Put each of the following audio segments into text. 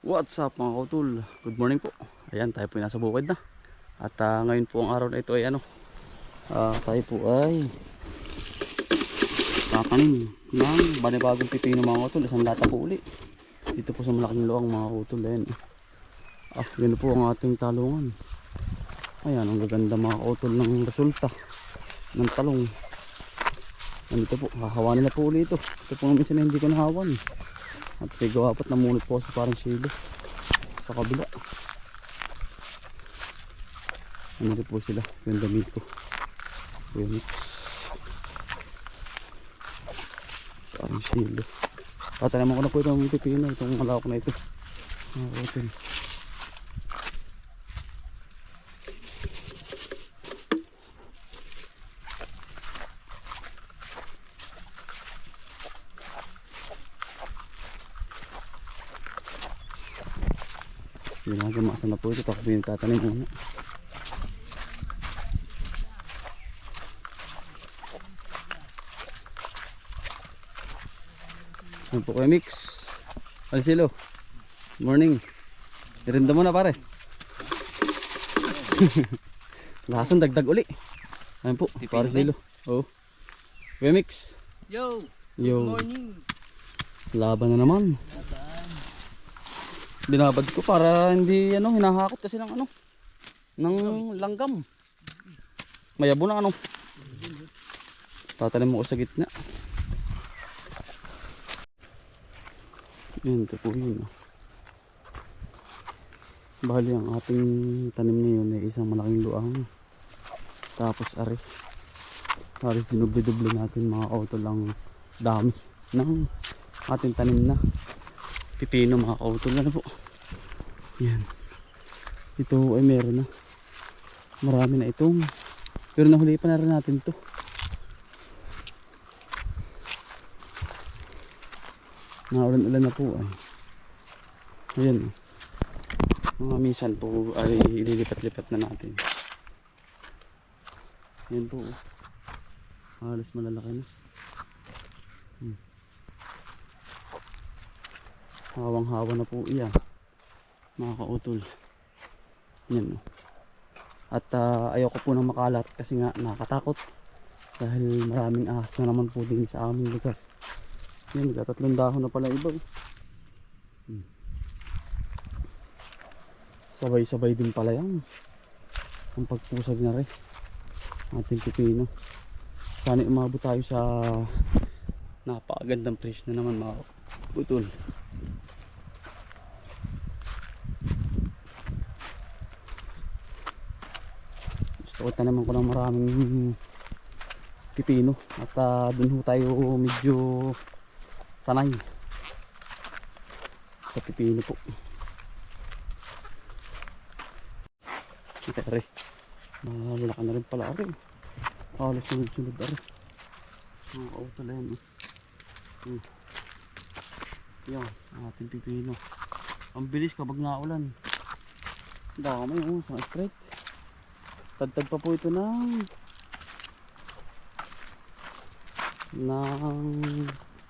What's up mga kautol? Good morning po. Ayan, tayo po nasa bukid na. At ngayon po ang araw na ito ay tayo po ay tatanim ng banibagong pipino mga kautol. Isang lata po uli. Dito po sa malaking luang mga kautol. Ayan. Yun po ang ating talungan. Ayan, ang gaganda mga kautol ng resulta ng talong. Nandito po, hahawanin na po uli ito. Ito po minsan na hindi ko nahawan. At tigawapat na munot po sa parang silo sa kabila. Ano po sila, yung damit ko. Yung parang silo. Tatanaman ko na po itong pipino, itong malawak na ito. Hotel. Ginagamasan na po ito, tapos tatanim muna. Ano po kayo mix? Alsilo, morning. Irinda mo na pare. Lason dagdag uli. Ayun po, para silo. Oh. Kuya mix. Yo, Yo. good morning. Laban na naman. Binabad ko para hindi hinahakot kasi ng ng langgam. Mayabo na Tatanim mo ko sa gitna. Yan, ito po yun. Bali ang ating tanim ngayon ay isang malaking luang. Tapos Aris dinubli-dubli natin mga kautol ang dami ng ating tanim na pipino mga kautol. Ano po? Yan. Ito ay meron na. Marami na itong. Pero nahuli pa na rin natin to. Naulan-ulan na po ay. Ayan. Mga minsan po ay ililipat-lipat na natin. Yan po. Halos malalaki na. Hawang-hawa na po iyan. Mga kautol. Yan. At ayoko po nang makalat kasi nga nakatakot. Dahil maraming ahas na naman po din sa aming lugar. Yan, nagkatatlong dahon na pala iba. Sabay-sabay din pala yan. Ang pagpusag na rin. Ating pipino. Sana umabot tayo sa napakagandang presyo na naman mga putol. Gusto ko tanaman ko ng maraming pipino. At dun ho tayo medyo sanay sa pipino po. Ito malaki na rin pala rin. Halos sunod-sunod rin. Mga kautol yan. Yan, ating pipino. Ang bilis kapag naulan. Dami sa straight. Tagtag pa po ito ng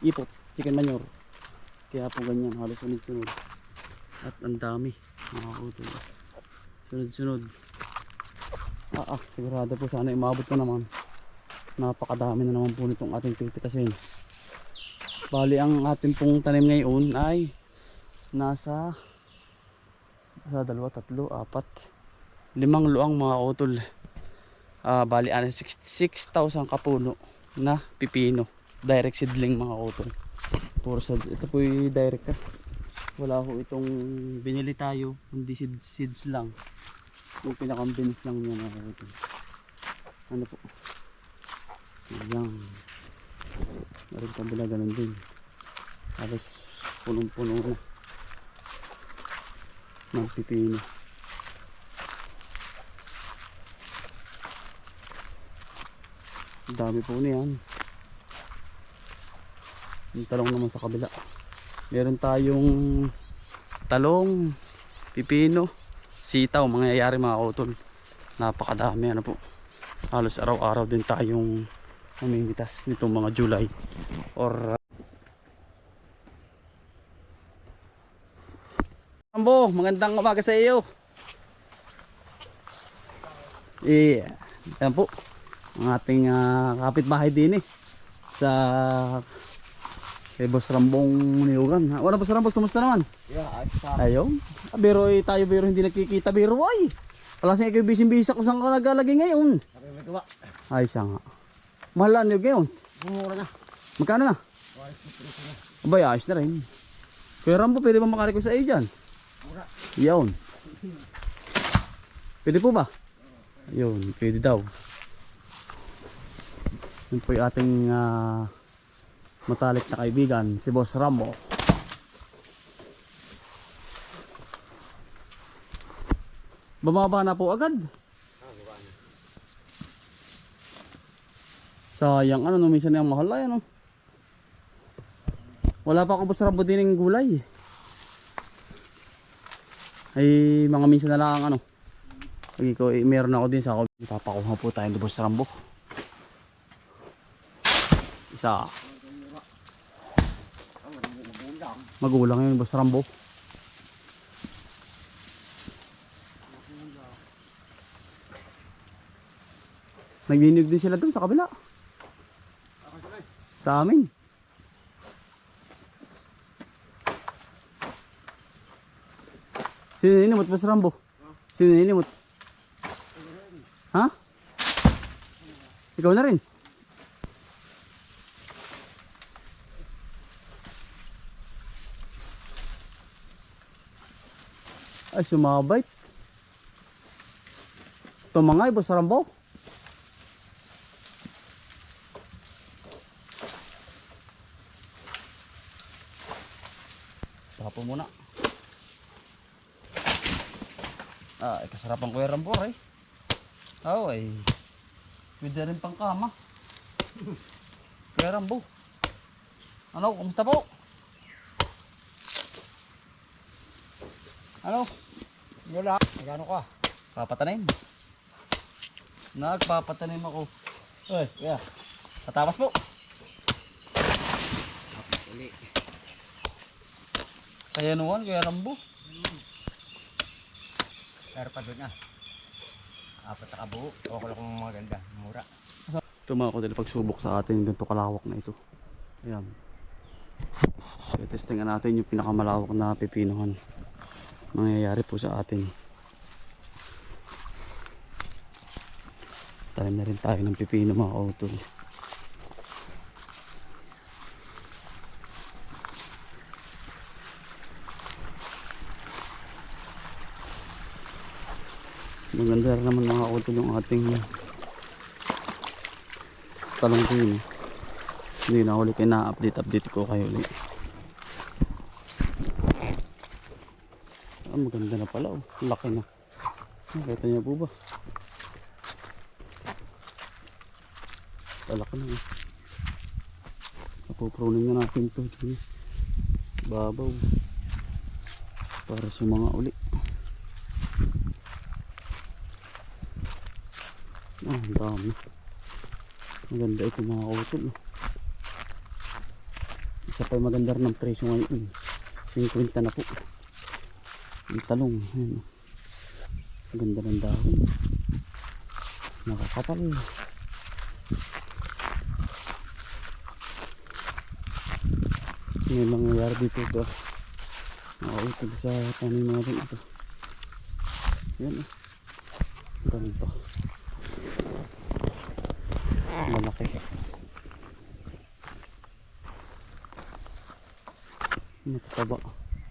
ipot, chicken manure. Kaya po ganyan, halos sunod-sunod. At ang dami mga kautol. Sunod-sunod. Sigurado po sana umabot na naman. Napakadami na naman po nitong ating pipitasin. Bali ang ating pong tanim ngayon ay nasa 2, 3, 4, 5 luang mga utol. Bali 6,000 kapuno na pipino. Direct seedling mga utol. Ito po yung direct wala ho itong binili tayo, hindi seeds lang. Yung pinakambins lang niya mga utol. Ano po? Ayan. Meron kabila ganun din. Halos punong-puno na ng pipino. Dami po niyan. Yung talong naman sa kabila. Meron tayong talong, pipino, sitaw, mangyayari mga kautol. Napakadami po. Halos araw-araw din tayong namimitas nitong mga July or Rambo, magandang umaga sa iyo. Yan po ang ating kapitbahay din sa kay Boss Rambong Niyugan. Wala Boss Rambos, kumusta naman? Yeah, Ayun. Biro tayo biro hindi nakikita biro ay. Wala sing ikaw bising-bisa kung saan ka nagalagay ngayon. Ay siya nga. Mahalan niyo ngayon. Bumura na. Magkano na? Abay, ayos na rin. Kuya Rambo, pwede ba makariko sa iyo dyan? Yun. Pwede po ba? Yun, pwede daw. Yun po yung ating matalik na kaibigan, si Boss Rambo. Bumaba na po agad. Sayang ano, no, minsan yung mahal ay ano. Wala pa ako Boss Rambo din ng gulay. Ay mga minsan na lang ano. Pag ikaw, meron ako din sa ako. Ipapakuha po tayo ng Boss Rambo. Isa. Magulang yun Boss Rambo. Nagdinig din sila dun sa kabila. Sa amin. Sino ninimot Boss Rambo? Sino ninimot? Ha? Ikaw na rin? Ay, sumabait. Tumangay, Boss Rambo. Tapo muna. Ay, kasarapan ko yung Rambo, eh. Oo, ay. Pwede rin pang kama. Kuya Rambo. Ano, kumusta po? Ano? Wala. Magano ka? Papatanim. Nagpapatanim ako. Oy, yeah. Patapas po. Uli. Kaya noon, Kuya Rambo. Pero pa doon apat na kabuo. Okay lang kung maganda. Mura. Ito mga kodel, pagsubok sa atin ganito kalawak na ito. Ayan. Testingan natin yung pinakamalawak na pipinuhan. Mangyayari po sa atin. Tanim na rin tayo ng pipino mga kautol. Maganda rin naman mga kautol yung ating talong din. Hindi na ulit kayo na-update ko kayo ulit. Maganda na pala, oh. Laki na. Nakita niyo po ba? Laki na, eh. Napupruning na natin ito. Babaw. Para sa mga uli. Ang dami. Maganda ito mga kautol, oh. Isa pa maganda rin ng presyo ngayon. 50 na po. Ang talong. Ayan. Ganda ng dahon. Nakakapal. Ngayon lang nangyari dito ito. Nakautog sa tanim natin ito. Ayan. Ganito. Malaki. Mataba.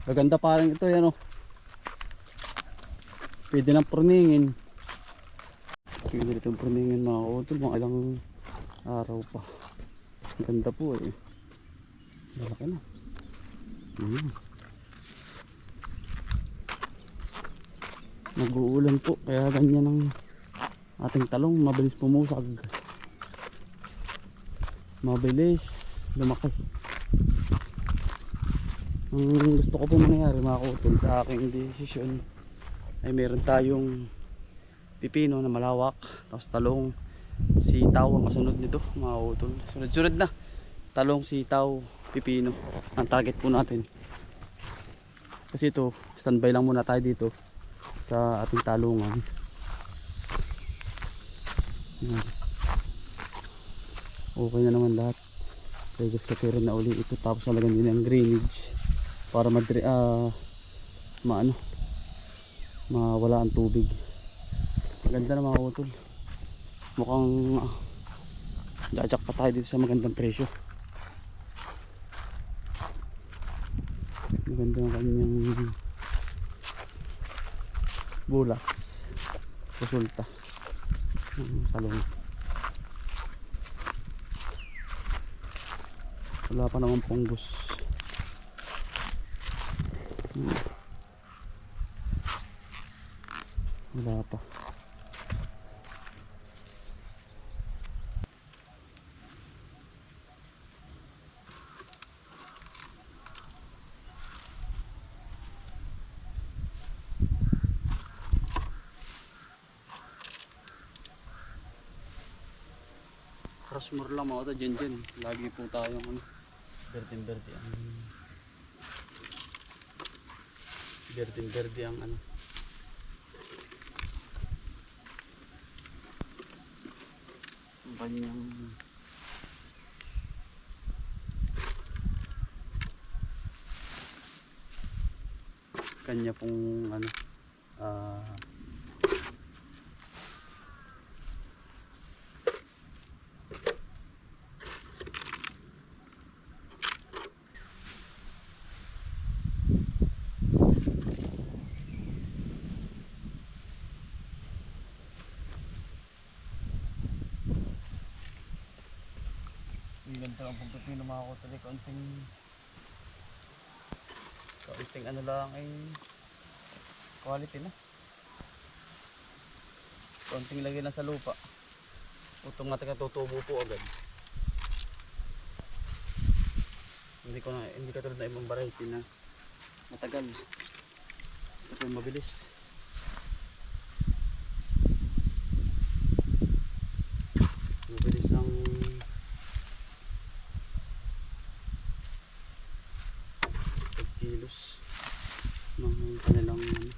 Maganda parang ito yan, oh. Pwede nang purningin. Pwede itong purningin mga kautol. Mga ilang araw pa. Ang ganda po, eh. Malaki na. Nag-uulan po. Kaya ganyan ang ating talong. Mabilis pumusag. Mabilis lumaki. Ang gusto ko po mangyari mga kautol sa aking desisyon ay meron tayong pipino na malawak, tapos talong, sitaw ang kasunod nito mga kautol. Sunod-sunod na. Talong, sitaw, pipino ang target po natin. Kasi ito, standby lang muna tayo dito sa ating talungan. Yan. Okay na naman lahat. Regas katirin na uli ito, tapos nalagyan din ang drainage para mawala ang tubig. Maganda na mga utol. Mukhang jajak pa tayo dito sa magandang presyo. Maganda ang kanyang bulas resulta ng talong. Wala pa naman punggos. Wala pa. Rushmore lang mga ito, dyan. Lagi po tayong berde ang ang kanyang kanya pong ang ganda ang pagpipino mga kutali. Kaunting ano lang ay quality na. Kaunting lagay na sa lupa, automatic na tutubo po agad. Hindi katulad na ibang variety na matagal. Ito mabilis. Mabilis ang pagkilos ng kanilang yan.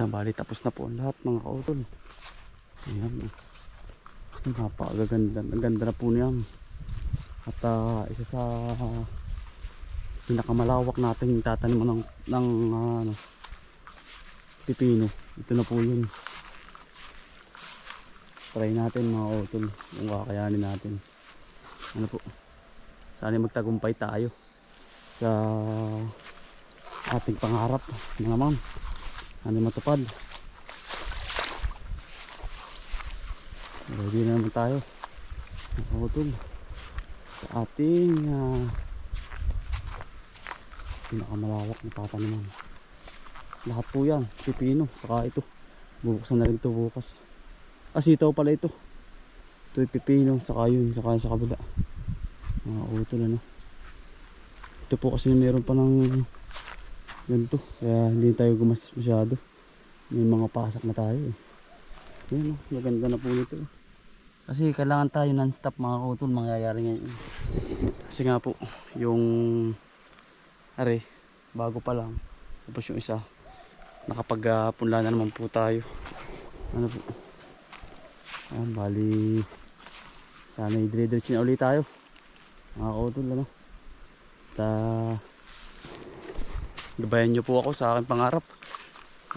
Bali tapos na po ang lahat mga kautol. Ayan, napakaganda, ang ganda na po niyan. At isa sa pinakamalawak nating tatanim ng pipino, ito na po yun. Try natin mga kautol kung kakayanin natin. Ano po, sana magtagumpay tayo sa ating pangarap na naman. Ano matupad. Ready na naman tayo nakahutol sa ating pinakamalawak na tataniman. Lahat po yan, pipino, saka ito Bubuksan na rin ito bukas. Sitaw pala ito. Ito yung pipino, saka yun, saka sa kabila. Mga utol ano. Ito po kasi meron pa ng ganito. Kaya hindi tayo gumastos masyado. May mga pasak na tayo eh. Yun, maganda na po nito. Kasi kailangan tayo non-stop mga utol, mangyayari ngayon. Kasi nga po, yung are, bago pa lang. Tapos yung isa, nakapagpunla na naman po tayo. Ano po? Ayan, bali sana i-dire-diretso na ulit tayo mga kautol ano. Gabayan nyo po ako sa aking pangarap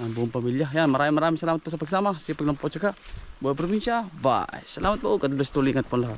ang buong pamilya. Yan, maraming salamat po sa pagsama. Sipag lang po tsaka buhay probinsya. Bye. Salamat po. God bless, tulingat po lahat.